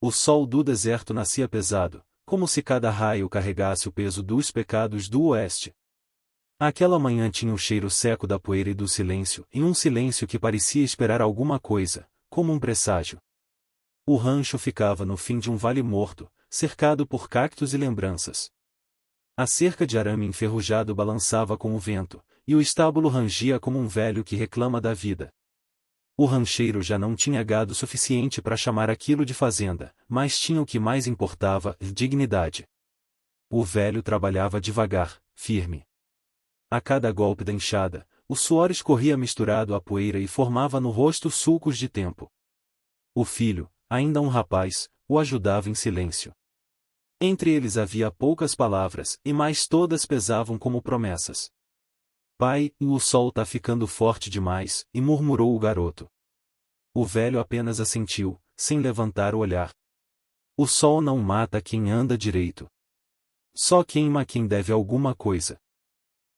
O sol do deserto nascia pesado, como se cada raio carregasse o peso dos pecados do oeste. Aquela manhã tinha o cheiro seco da poeira e do silêncio, e um silêncio que parecia esperar alguma coisa, como um presságio. O rancho ficava no fim de um vale morto, cercado por cactos e lembranças. A cerca de arame enferrujado balançava com o vento, e o estábulo rangia como um velho que reclama da vida. O rancheiro já não tinha gado suficiente para chamar aquilo de fazenda, mas tinha o que mais importava, dignidade. O velho trabalhava devagar, firme. A cada golpe da enxada, o suor escorria misturado à poeira e formava no rosto sulcos de tempo. O filho, ainda um rapaz, o ajudava em silêncio. Entre eles havia poucas palavras, e mais todas pesavam como promessas. Pai, o sol tá ficando forte demais, e murmurou o garoto. O velho apenas assentiu, sem levantar o olhar. O sol não mata quem anda direito. Só queima quem deve alguma coisa.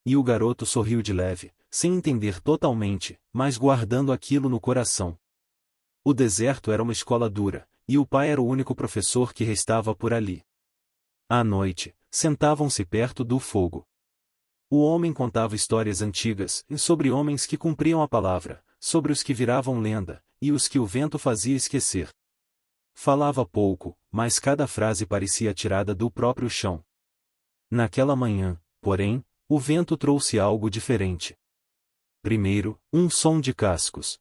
E o garoto sorriu de leve, sem entender totalmente, mas guardando aquilo no coração. O deserto era uma escola dura, e o pai era o único professor que restava por ali. À noite, sentavam-se perto do fogo. O homem contava histórias antigas, sobre homens que cumpriam a palavra, sobre os que viravam lenda, e os que o vento fazia esquecer. Falava pouco, mas cada frase parecia tirada do próprio chão. Naquela manhã, porém, o vento trouxe algo diferente. Primeiro, um som de cascos.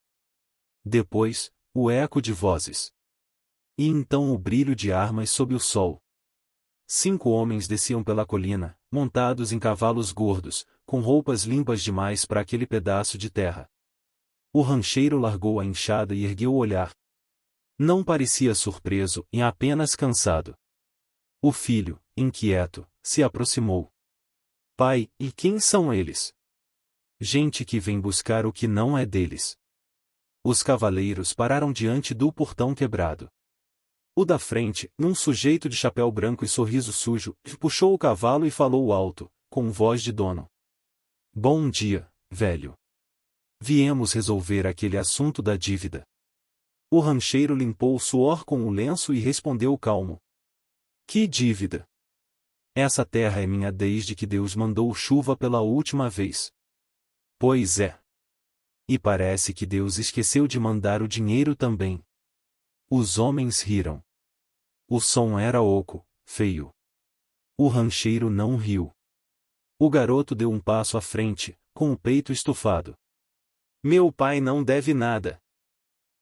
Depois, o eco de vozes. E então o brilho de armas sob o sol. 5 homens desciam pela colina, montados em cavalos gordos, com roupas limpas demais para aquele pedaço de terra. O rancheiro largou a enxada e ergueu o olhar. Não parecia surpreso, e apenas cansado. O filho, inquieto, se aproximou. Pai, e quem são eles? Gente que vem buscar o que não é deles. Os cavaleiros pararam diante do portão quebrado. O da frente, num sujeito de chapéu branco e sorriso sujo, puxou o cavalo e falou alto, com voz de dono. Bom dia, velho. Viemos resolver aquele assunto da dívida. O rancheiro limpou o suor com o lenço e respondeu calmo. Que dívida? Essa terra é minha desde que Deus mandou chuva pela última vez. Pois é. E parece que Deus esqueceu de mandar o dinheiro também. Os homens riram. O som era oco, feio. O rancheiro não riu. O garoto deu um passo à frente, com o peito estufado. Meu pai não deve nada.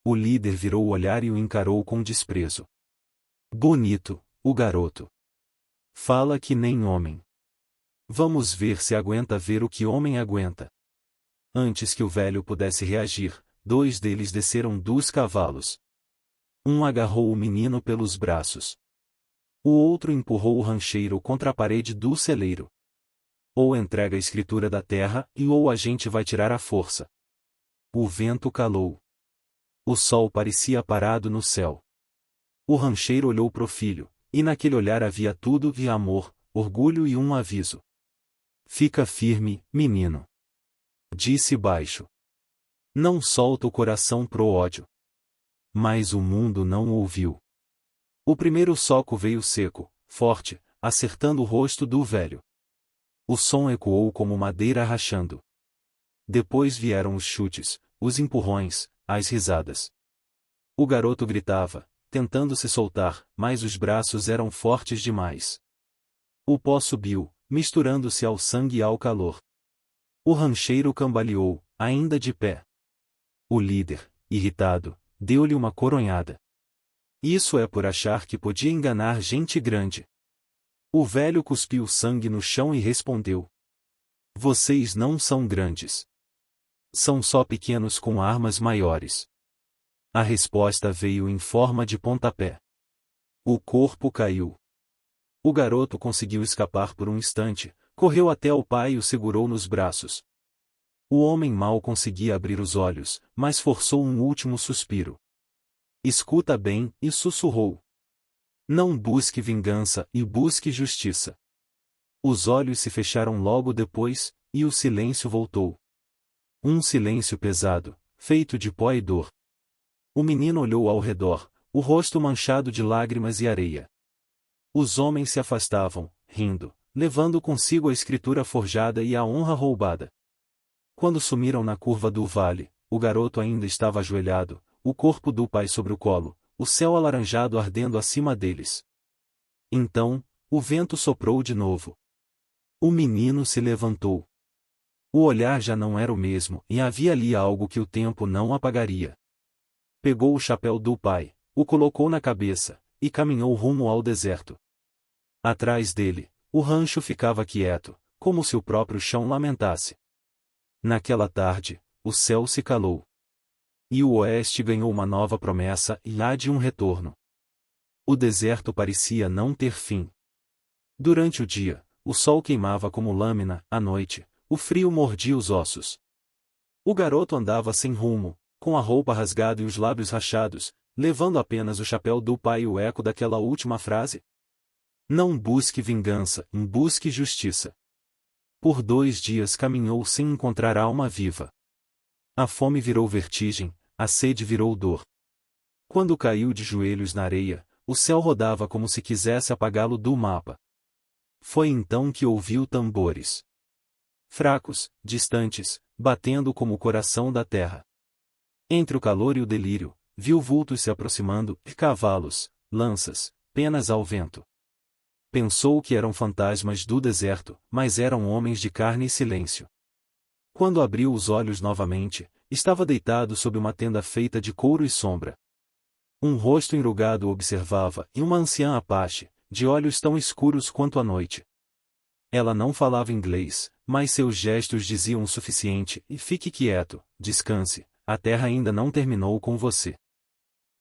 O líder virou o olhar e o encarou com desprezo. Bonito, o garoto. Fala que nem homem. Vamos ver se aguenta ver o que homem aguenta. Antes que o velho pudesse reagir, 2 deles desceram dos cavalos. Um agarrou o menino pelos braços. O outro empurrou o rancheiro contra a parede do celeiro. Ou entrega a escritura da terra, ou a gente vai tirar a força. O vento calou. O sol parecia parado no céu. O rancheiro olhou pro filho, e naquele olhar havia tudo de amor, orgulho e um aviso. Fica firme, menino. Disse baixo. Não solta o coração pro ódio. Mas o mundo não ouviu. O primeiro soco veio seco, forte, acertando o rosto do velho. O som ecoou como madeira rachando. Depois vieram os chutes, os empurrões, as risadas. O garoto gritava, tentando se soltar, mas os braços eram fortes demais. O pó subiu, misturando-se ao sangue e ao calor. O rancheiro cambaleou, ainda de pé. O líder, irritado, deu-lhe uma coronhada. Isso é por achar que podia enganar gente grande. O velho cuspiu sangue no chão e respondeu. Vocês não são grandes. São só pequenos com armas maiores. A resposta veio em forma de pontapé. O corpo caiu. O garoto conseguiu escapar por um instante, correu até o pai e o segurou nos braços. O homem mal conseguia abrir os olhos, mas forçou um último suspiro. Escuta bem, e sussurrou. Não busque vingança, e busque justiça. Os olhos se fecharam logo depois, e o silêncio voltou. Um silêncio pesado, feito de pó e dor. O menino olhou ao redor, o rosto manchado de lágrimas e areia. Os homens se afastavam, rindo, levando consigo a escritura forjada e a honra roubada. Quando sumiram na curva do vale, o garoto ainda estava ajoelhado, o corpo do pai sobre o colo, o céu alaranjado ardendo acima deles. Então, o vento soprou de novo. O menino se levantou. O olhar já não era o mesmo e havia ali algo que o tempo não apagaria. Pegou o chapéu do pai, o colocou na cabeça, e caminhou rumo ao deserto. Atrás dele, o rancho ficava quieto, como se o próprio chão lamentasse. Naquela tarde, o céu se calou. E o oeste ganhou uma nova promessa e há de um retorno. O deserto parecia não ter fim. Durante o dia, o sol queimava como lâmina, à noite, o frio mordia os ossos. O garoto andava sem rumo, com a roupa rasgada e os lábios rachados, levando apenas o chapéu do pai e o eco daquela última frase. Não busque vingança, busque justiça. Por 2 dias caminhou sem encontrar alma viva. A fome virou vertigem, a sede virou dor. Quando caiu de joelhos na areia, o céu rodava como se quisesse apagá-lo do mapa. Foi então que ouviu tambores. Fracos, distantes, batendo como o coração da terra. Entre o calor e o delírio, viu vultos se aproximando, e cavalos, lanças, penas ao vento. Pensou que eram fantasmas do deserto, mas eram homens de carne e silêncio. Quando abriu os olhos novamente, estava deitado sob uma tenda feita de couro e sombra. Um rosto enrugado o observava, e uma anciã apache, de olhos tão escuros quanto a noite. Ela não falava inglês, mas seus gestos diziam o suficiente, e fique quieto, descanse, a terra ainda não terminou com você.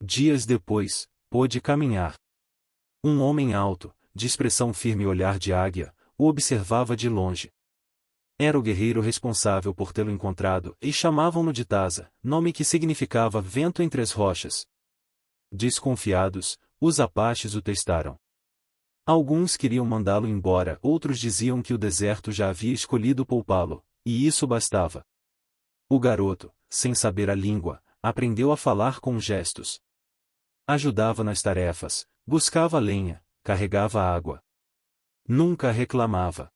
Dias depois, pôde caminhar. Um homem alto, de expressão firme e olhar de águia, o observava de longe. Era o guerreiro responsável por tê-lo encontrado, e chamavam-no de Taza, nome que significava vento entre as rochas. Desconfiados, os apaches o testaram. Alguns queriam mandá-lo embora, outros diziam que o deserto já havia escolhido poupá-lo, e isso bastava. O garoto, sem saber a língua, aprendeu a falar com gestos. Ajudava nas tarefas, buscava lenha, carregava água. Nunca reclamava.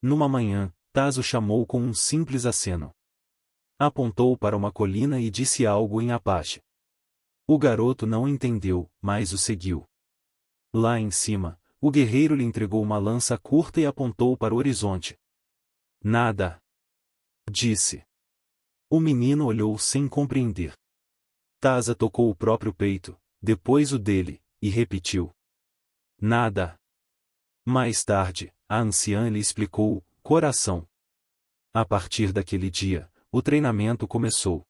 Numa manhã, Taz o chamou com um simples aceno. Apontou para uma colina e disse algo em apache. O garoto não entendeu, mas o seguiu. Lá em cima, o guerreiro lhe entregou uma lança curta e apontou para o horizonte. Nada. Disse. O menino olhou sem compreender. Taza tocou o próprio peito, depois o dele, e repetiu. Nada. Mais tarde, a anciã lhe explicou, coração. A partir daquele dia, o treinamento começou.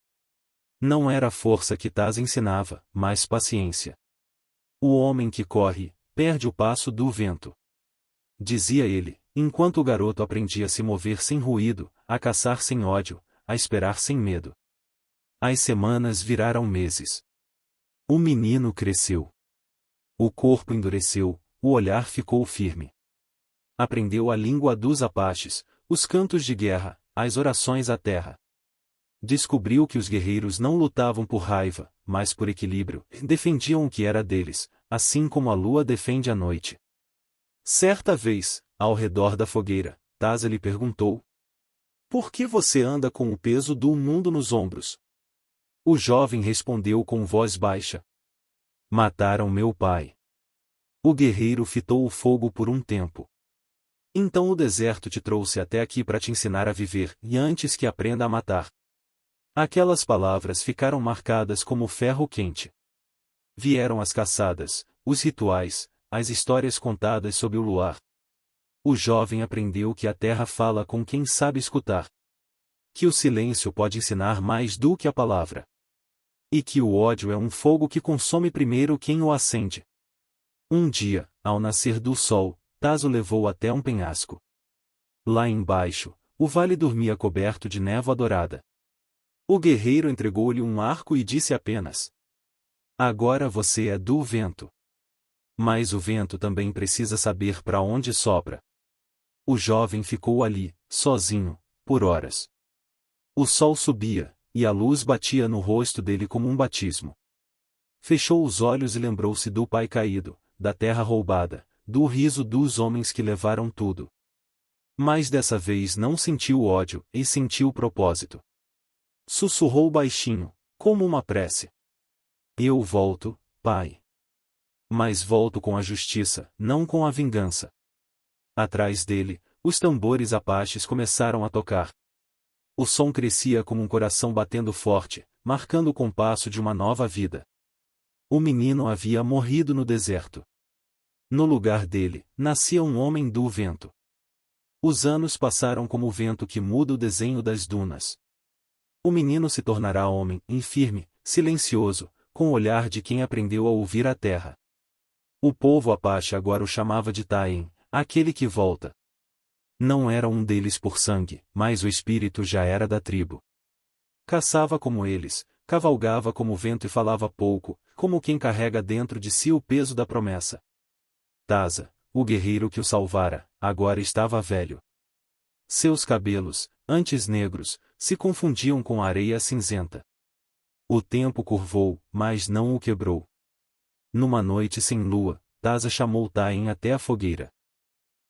Não era força que Taz ensinava, mas paciência. O homem que corre, perde o passo do vento. Dizia ele, enquanto o garoto aprendia a se mover sem ruído, a caçar sem ódio, a esperar sem medo. As semanas viraram meses. O menino cresceu. O corpo endureceu, o olhar ficou firme. Aprendeu a língua dos apaches, os cantos de guerra, as orações à terra. Descobriu que os guerreiros não lutavam por raiva, mas por equilíbrio, defendiam o que era deles, assim como a lua defende a noite. Certa vez, ao redor da fogueira, Taza lhe perguntou: por que você anda com o peso do mundo nos ombros? O jovem respondeu com voz baixa: mataram meu pai. O guerreiro fitou o fogo por um tempo. Então o deserto te trouxe até aqui para te ensinar a viver, e antes que aprenda a matar. Aquelas palavras ficaram marcadas como ferro quente. Vieram as caçadas, os rituais, as histórias contadas sob o luar. O jovem aprendeu que a terra fala com quem sabe escutar. Que o silêncio pode ensinar mais do que a palavra. E que o ódio é um fogo que consome primeiro quem o acende. Um dia, ao nascer do sol, Taz o levou até um penhasco. Lá embaixo, o vale dormia coberto de névoa dourada. O guerreiro entregou-lhe um arco e disse apenas: agora você é do vento. Mas o vento também precisa saber para onde sopra. O jovem ficou ali, sozinho, por horas. O sol subia, e a luz batia no rosto dele como um batismo. fechou os olhos e lembrou-se do pai caído, da terra roubada, do riso dos homens que levaram tudo. Mas dessa vez não sentiu ódio, e sentiu propósito. Sussurrou baixinho, como uma prece. Eu volto, pai. Mas volto com a justiça, não com a vingança. Atrás dele, os tambores apaches começaram a tocar. O som crescia como um coração batendo forte, marcando o compasso de uma nova vida. O menino havia morrido no deserto. No lugar dele, nascia um homem do vento. Os anos passaram como o vento que muda o desenho das dunas. O menino se tornará homem, infirme, silencioso, com o olhar de quem aprendeu a ouvir a terra. O povo apache agora o chamava de Taim, aquele que volta. Não era um deles por sangue, mas o espírito já era da tribo. Caçava como eles, cavalgava como o vento e falava pouco, como quem carrega dentro de si o peso da promessa. Taza, o guerreiro que o salvara, agora estava velho. Seus cabelos, antes negros, se confundiam com a areia cinzenta. O tempo curvou, mas não o quebrou. Numa noite sem lua, Taza chamou Taim até a fogueira.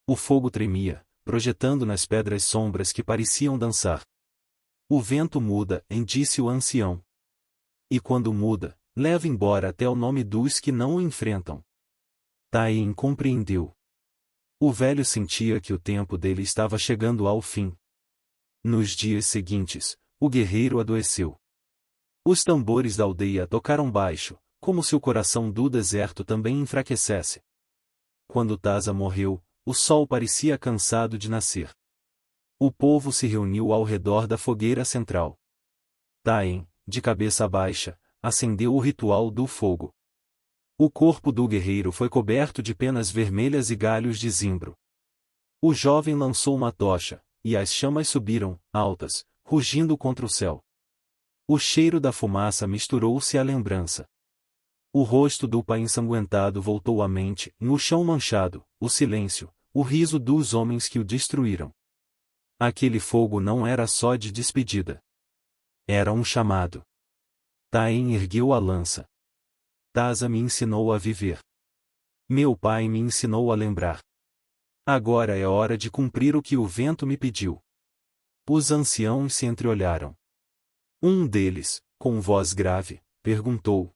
O fogo tremia, projetando nas pedras sombras que pareciam dançar. O vento muda, disse o ancião. E quando muda, leva embora até o nome dos que não o enfrentam. Taim compreendeu. O velho sentia que o tempo dele estava chegando ao fim. Nos dias seguintes, o guerreiro adoeceu. Os tambores da aldeia tocaram baixo, como se o coração do deserto também enfraquecesse. Quando Taza morreu, o sol parecia cansado de nascer. O povo se reuniu ao redor da fogueira central. Taim, de cabeça baixa, acendeu o ritual do fogo. O corpo do guerreiro foi coberto de penas vermelhas e galhos de zimbro. O jovem lançou uma tocha, e as chamas subiram, altas, rugindo contra o céu. O cheiro da fumaça misturou-se à lembrança. O rosto do pai ensanguentado voltou à mente, no chão manchado, o silêncio, o riso dos homens que o destruíram. Aquele fogo não era só de despedida. Era um chamado. Taim ergueu a lança. Taza me ensinou a viver. Meu pai me ensinou a lembrar. Agora é hora de cumprir o que o vento me pediu. Os anciãos se entreolharam. Um deles, com voz grave, perguntou: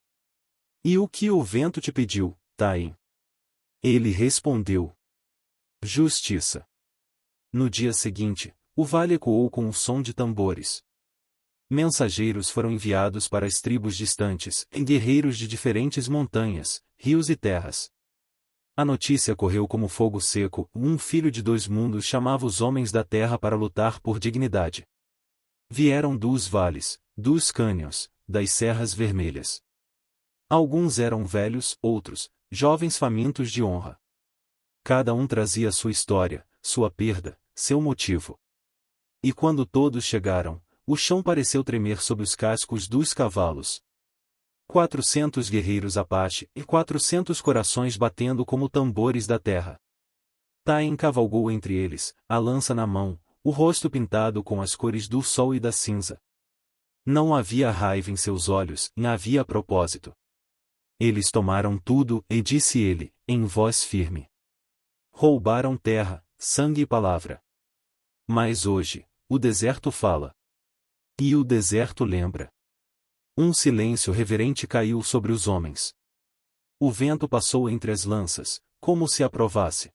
E o que o vento te pediu, Taim? Ele respondeu: Justiça. No dia seguinte, o vale ecoou com um som de tambores. Mensageiros foram enviados para as tribos distantes, guerreiros de diferentes montanhas, rios e terras. A notícia correu como fogo seco, um filho de dois mundos chamava os homens da terra para lutar por dignidade. Vieram dos vales, dos cânions, das serras vermelhas. Alguns eram velhos, outros, jovens famintos de honra. Cada um trazia sua história, sua perda, seu motivo. E quando todos chegaram, o chão pareceu tremer sob os cascos dos cavalos. 400 guerreiros Apache e 400 corações batendo como tambores da terra. Taim cavalgou entre eles, a lança na mão, o rosto pintado com as cores do sol e da cinza. Não havia raiva em seus olhos, nem havia propósito. Eles tomaram tudo, e disse ele, em voz firme. Roubaram terra, sangue e palavra. Mas hoje, o deserto fala. E o deserto lembra. Um silêncio reverente caiu sobre os homens. O vento passou entre as lanças, como se aprovasse.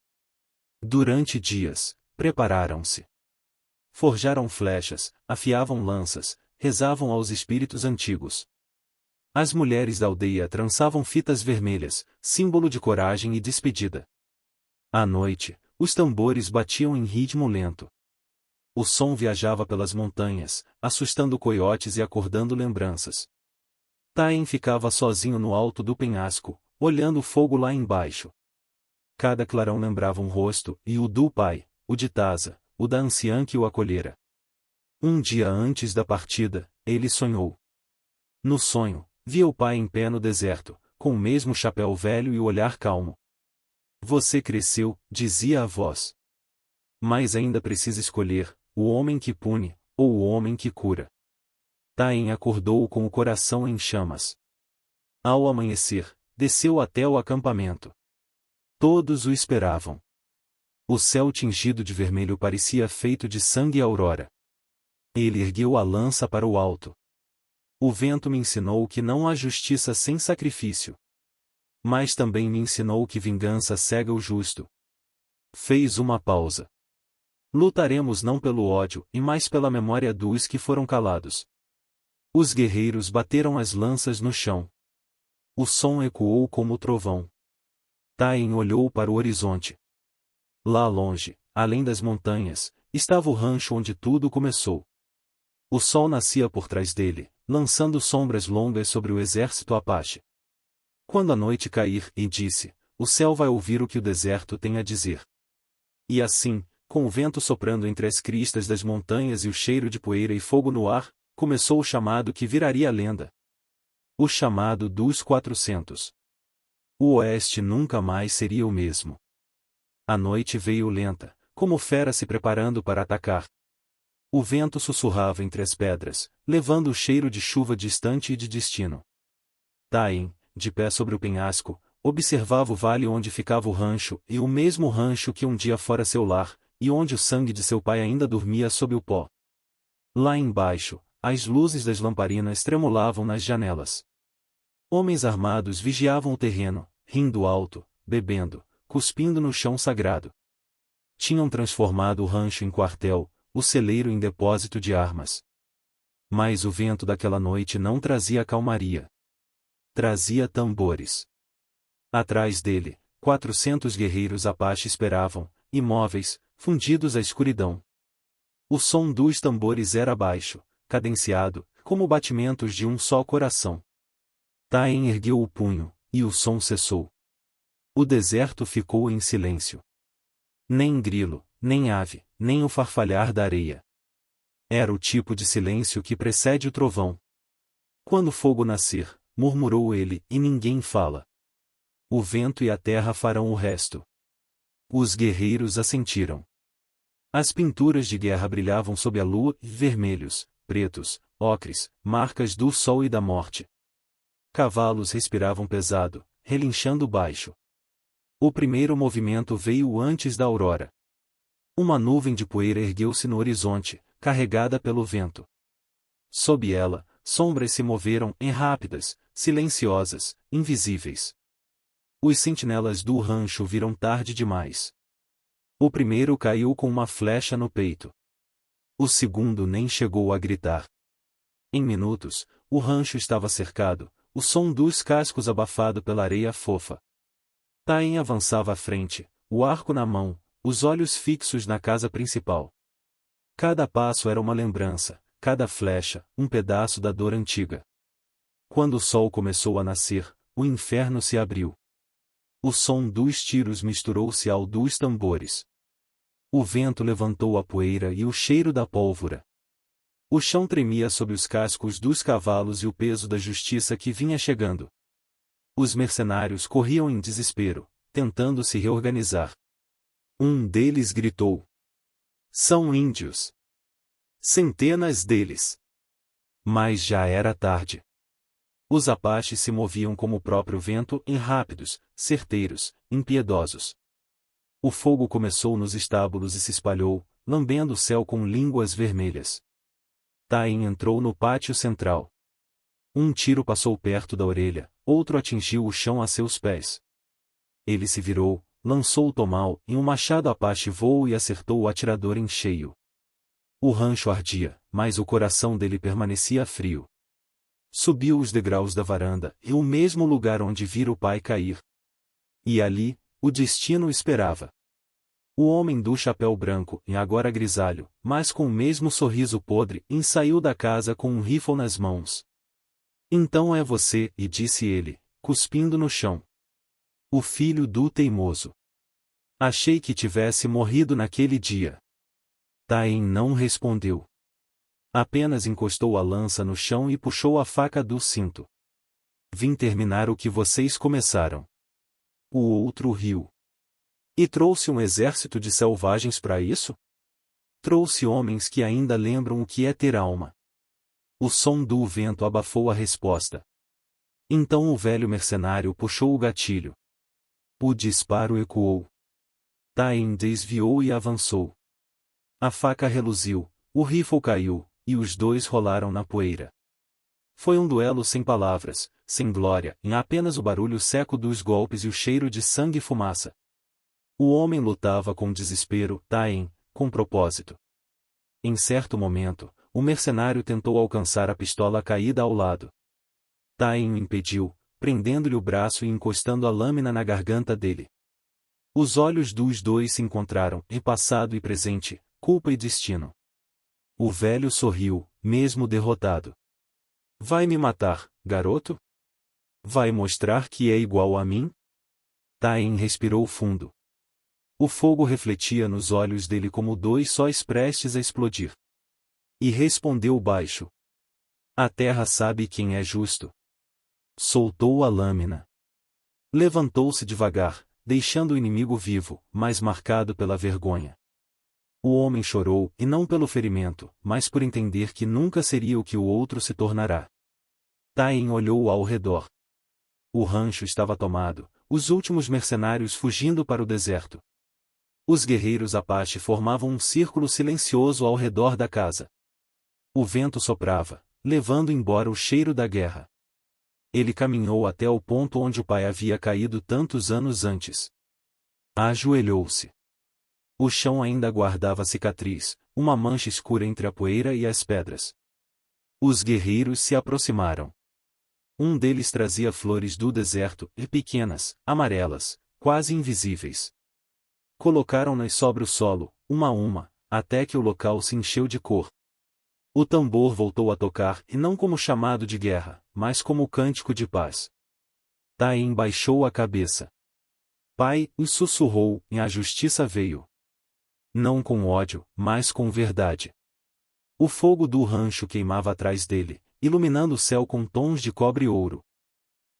Durante dias, prepararam-se. Forjaram flechas, afiavam lanças, rezavam aos espíritos antigos. As mulheres da aldeia trançavam fitas vermelhas, símbolo de coragem e despedida. À noite, os tambores batiam em ritmo lento. O som viajava pelas montanhas, assustando coiotes e acordando lembranças. Taim ficava sozinho no alto do penhasco, olhando o fogo lá embaixo. Cada clarão lembrava um rosto, e o do pai, o de Taza, o da anciã que o acolhera. Um dia antes da partida, ele sonhou. No sonho, via o pai em pé no deserto, com o mesmo chapéu velho e o olhar calmo. Você cresceu, dizia a voz. Mas ainda precisa escolher, o homem que pune, ou o homem que cura. Taim acordou com o coração em chamas. Ao amanhecer, desceu até o acampamento. Todos o esperavam. O céu tingido de vermelho parecia feito de sangue à aurora. Ele ergueu a lança para o alto. O vento me ensinou que não há justiça sem sacrifício. Mas também me ensinou que vingança cega o justo. Fez uma pausa. Lutaremos não pelo ódio, e mais pela memória dos que foram calados. Os guerreiros bateram as lanças no chão. O som ecoou como o trovão. Thain olhou para o horizonte. Lá longe, além das montanhas, estava o rancho onde tudo começou. O sol nascia por trás dele, lançando sombras longas sobre o exército Apache. Quando a noite cair, e disse, o céu vai ouvir o que o deserto tem a dizer. E assim, com o vento soprando entre as cristas das montanhas e o cheiro de poeira e fogo no ar, começou o chamado que viraria lenda. O chamado dos 400. O oeste nunca mais seria o mesmo. A noite veio lenta, como fera se preparando para atacar. O vento sussurrava entre as pedras, levando o cheiro de chuva distante e de destino. Thain, de pé sobre o penhasco, observava o vale onde ficava o rancho, e o mesmo rancho que um dia fora seu lar, e onde o sangue de seu pai ainda dormia sob o pó. Lá embaixo, as luzes das lamparinas tremulavam nas janelas. Homens armados vigiavam o terreno, rindo alto, bebendo, cuspindo no chão sagrado. Tinham transformado o rancho em quartel, o celeiro em depósito de armas. Mas o vento daquela noite não trazia calmaria. Trazia tambores. Atrás dele, 400 guerreiros Apache esperavam, imóveis, fundidos à escuridão. O som dos tambores era baixo, cadenciado, como batimentos de um só coração. Thain ergueu o punho, e o som cessou. O deserto ficou em silêncio. Nem grilo, nem ave, nem o farfalhar da areia. Era o tipo de silêncio que precede o trovão. Quando o fogo nascer, murmurou ele, e ninguém fala. O vento e a terra farão o resto. Os guerreiros assentiram. As pinturas de guerra brilhavam sob a lua, vermelhos, pretos, ocres, marcas do sol e da morte. Cavalos respiravam pesado, relinchando baixo. O primeiro movimento veio antes da aurora. Uma nuvem de poeira ergueu-se no horizonte, carregada pelo vento. Sob ela, sombras se moveram, rápidas, silenciosas, invisíveis. Os sentinelas do rancho viram tarde demais. O primeiro caiu com uma flecha no peito. O segundo nem chegou a gritar. Em minutos, o rancho estava cercado, o som dos cascos abafado pela areia fofa. Thain avançava à frente, o arco na mão, os olhos fixos na casa principal. Cada passo era uma lembrança, cada flecha, um pedaço da dor antiga. Quando o sol começou a nascer, o inferno se abriu. O som dos tiros misturou-se ao dos tambores. O vento levantou a poeira e o cheiro da pólvora. O chão tremia sob os cascos dos cavalos e o peso da justiça que vinha chegando. Os mercenários corriam em desespero, tentando se reorganizar. Um deles gritou: "São índios!" Centenas deles. Mas já era tarde. Os Apaches se moviam como o próprio vento, rápidos, certeiros, impiedosos. O fogo começou nos estábulos e se espalhou, lambendo o céu com línguas vermelhas. Thain entrou no pátio central. Um tiro passou perto da orelha, outro atingiu o chão a seus pés. Ele se virou, lançou o tomal, e um machado Apache voou e acertou o atirador em cheio. O rancho ardia, mas o coração dele permanecia frio. Subiu os degraus da varanda, e o mesmo lugar onde vira o pai cair. E ali, o destino esperava. O homem do chapéu branco, e agora grisalho, mas com o mesmo sorriso podre, saiu da casa com um rifle nas mãos. "Então é você", e disse ele, cuspindo no chão. "O filho do teimoso. Achei que tivesse morrido naquele dia." Thain não respondeu. Apenas encostou a lança no chão e puxou a faca do cinto. "Vim terminar o que vocês começaram." O outro riu. "E trouxe um exército de selvagens para isso?" "Trouxe homens que ainda lembram o que é ter alma." O som do vento abafou a resposta. Então o velho mercenário puxou o gatilho. O disparo ecoou. Tain desviou e avançou. A faca reluziu, o rifle caiu, e os dois rolaram na poeira. Foi um duelo sem palavras, sem glória, em apenas o barulho seco dos golpes e o cheiro de sangue e fumaça. O homem lutava com desespero, Tain, com propósito. Em certo momento, o mercenário tentou alcançar a pistola caída ao lado. Tain o impediu, prendendo-lhe o braço e encostando a lâmina na garganta dele. Os olhos dos dois se encontraram, em passado e presente, culpa e destino. O velho sorriu, mesmo derrotado. Vai me matar, garoto? Vai mostrar que é igual a mim? Tain respirou fundo. O fogo refletia nos olhos dele como dois sóis prestes a explodir. E respondeu baixo. A terra sabe quem é justo. Soltou a lâmina. Levantou-se devagar, deixando o inimigo vivo, mas marcado pela vergonha. O homem chorou, e não pelo ferimento, mas por entender que nunca seria o que o outro se tornará. Tain olhou ao redor. O rancho estava tomado, os últimos mercenários fugindo para o deserto. Os guerreiros Apache formavam um círculo silencioso ao redor da casa. O vento soprava, levando embora o cheiro da guerra. Ele caminhou até o ponto onde o pai havia caído tantos anos antes. Ajoelhou-se. O chão ainda guardava cicatriz, uma mancha escura entre a poeira e as pedras. Os guerreiros se aproximaram. Um deles trazia flores do deserto, e pequenas, amarelas, quase invisíveis. Colocaram-nas sobre o solo, uma a uma, até que o local se encheu de cor. O tambor voltou a tocar, e não como chamado de guerra, mas como cântico de paz. Tain baixou a cabeça. Pai, e sussurrou, e a justiça veio. Não com ódio, mas com verdade. O fogo do rancho queimava atrás dele, iluminando o céu com tons de cobre e ouro.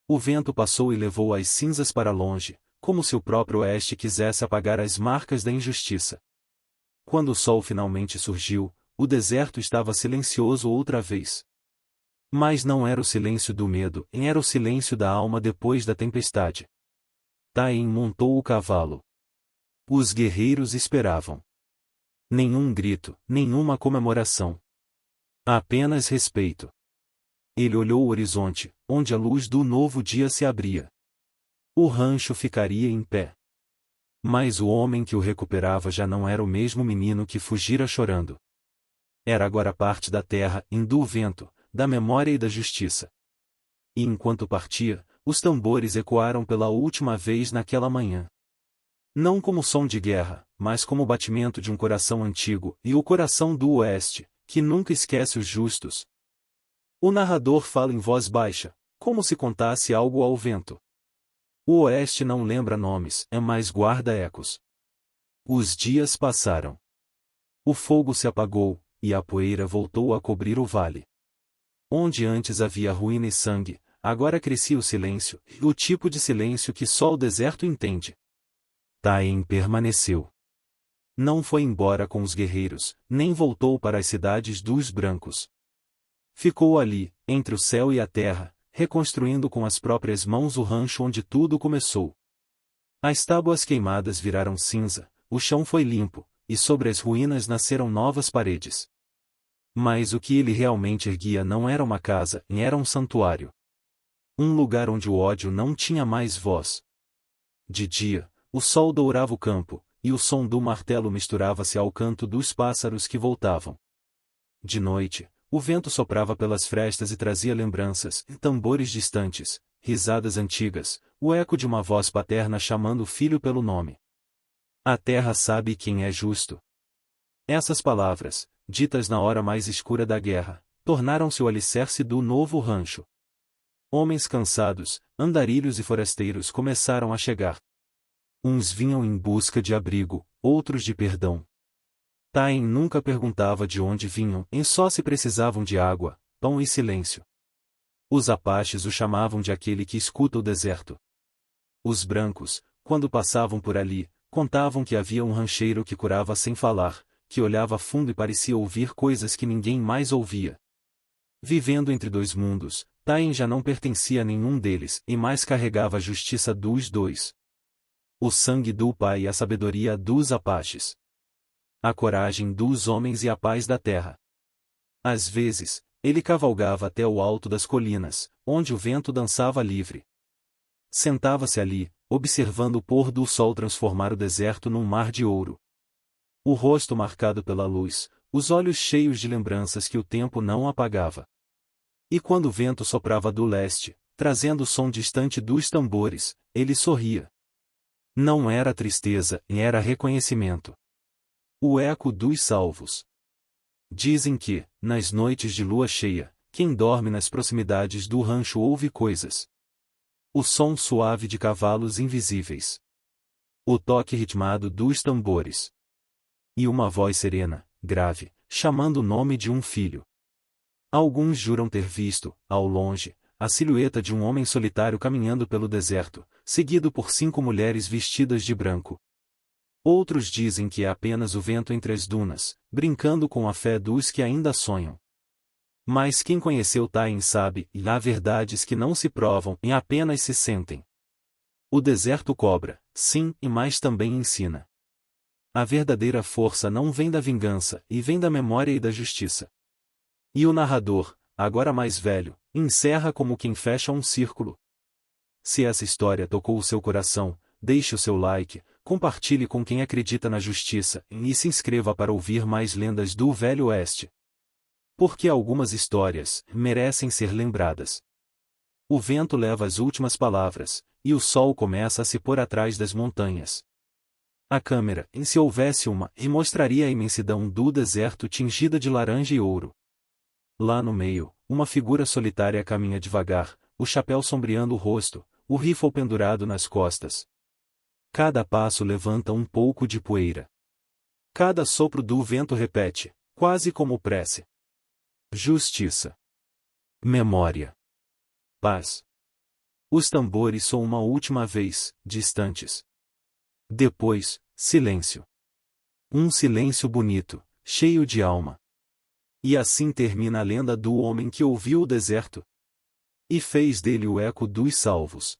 O vento passou e levou as cinzas para longe, como se o próprio oeste quisesse apagar as marcas da injustiça. Quando o sol finalmente surgiu, o deserto estava silencioso outra vez. Mas não era o silêncio do medo, era o silêncio da alma depois da tempestade. Tain montou o cavalo. Os guerreiros esperavam. Nenhum grito, nenhuma comemoração. Apenas respeito. Ele olhou o horizonte, onde a luz do novo dia se abria. O rancho ficaria em pé. Mas o homem que o recuperava já não era o mesmo menino que fugira chorando. Era agora parte da terra, do vento, da memória e da justiça. E enquanto partia, os tambores ecoaram pela última vez naquela manhã. Não como som de guerra, mas como o batimento de um coração antigo, e o coração do Oeste, que nunca esquece os justos. O narrador fala em voz baixa, como se contasse algo ao vento. O Oeste não lembra nomes, mas guarda ecos. Os dias passaram. O fogo se apagou, e a poeira voltou a cobrir o vale. Onde antes havia ruína e sangue, agora crescia o silêncio, o tipo de silêncio que só o deserto entende. Tain permaneceu. Não foi embora com os guerreiros, nem voltou para as cidades dos brancos. Ficou ali, entre o céu e a terra, reconstruindo com as próprias mãos o rancho onde tudo começou. As tábuas queimadas viraram cinza, o chão foi limpo, e sobre as ruínas nasceram novas paredes. Mas o que ele realmente erguia não era uma casa, era um santuário. Um lugar onde o ódio não tinha mais voz. De dia, o sol dourava o campo, e o som do martelo misturava-se ao canto dos pássaros que voltavam. De noite, o vento soprava pelas frestas e trazia lembranças, tambores distantes, risadas antigas, o eco de uma voz paterna chamando o filho pelo nome. A terra sabe quem é justo. Essas palavras, ditas na hora mais escura da guerra, tornaram-se o alicerce do novo rancho. Homens cansados, andarilhos e forasteiros começaram a chegar. Uns vinham em busca de abrigo, outros de perdão. Tain nunca perguntava de onde vinham, só se precisavam de água, pão e silêncio. Os Apaches o chamavam de aquele que escuta o deserto. Os brancos, quando passavam por ali, contavam que havia um rancheiro que curava sem falar, que olhava fundo e parecia ouvir coisas que ninguém mais ouvia. Vivendo entre dois mundos, Tain já não pertencia a nenhum deles, e mais carregava a justiça dos dois. O sangue do pai e a sabedoria dos apaches. A coragem dos homens e a paz da terra. Às vezes, ele cavalgava até o alto das colinas, onde o vento dançava livre. Sentava-se ali, observando o pôr do sol transformar o deserto num mar de ouro. O rosto marcado pela luz, os olhos cheios de lembranças que o tempo não apagava. E quando o vento soprava do leste, trazendo o som distante dos tambores, ele sorria. Não era tristeza, era reconhecimento. O eco dos salvos. Dizem que, nas noites de lua cheia, quem dorme nas proximidades do rancho ouve coisas. O som suave de cavalos invisíveis. O toque ritmado dos tambores. E uma voz serena, grave, chamando o nome de um filho. Alguns juram ter visto, ao longe, a silhueta de um homem solitário caminhando pelo deserto, seguido por 5 mulheres vestidas de branco. Outros dizem que é apenas o vento entre as dunas, brincando com a fé dos que ainda sonham. Mas quem conheceu Tain sabe, e há verdades que não se provam e apenas se sentem. O deserto cobra, sim, e mais também ensina. A verdadeira força não vem da vingança, e vem da memória e da justiça. E o narrador, agora mais velho, encerra como quem fecha um círculo. Se essa história tocou o seu coração, deixe o seu like, compartilhe com quem acredita na justiça, e se inscreva para ouvir mais lendas do Velho Oeste. Porque algumas histórias merecem ser lembradas. O vento leva as últimas palavras, e o sol começa a se pôr atrás das montanhas. A câmera, se houvesse uma, mostraria a imensidão do deserto tingida de laranja e ouro. Lá no meio, uma figura solitária caminha devagar, o chapéu sombreando o rosto, o rifle pendurado nas costas. Cada passo levanta um pouco de poeira. Cada sopro do vento repete, quase como prece. Justiça. Memória. Paz. Os tambores soam uma última vez, distantes. Depois, silêncio. Um silêncio bonito, cheio de alma. E assim termina a lenda do homem que ouviu o deserto e fez dele o eco dos salvos.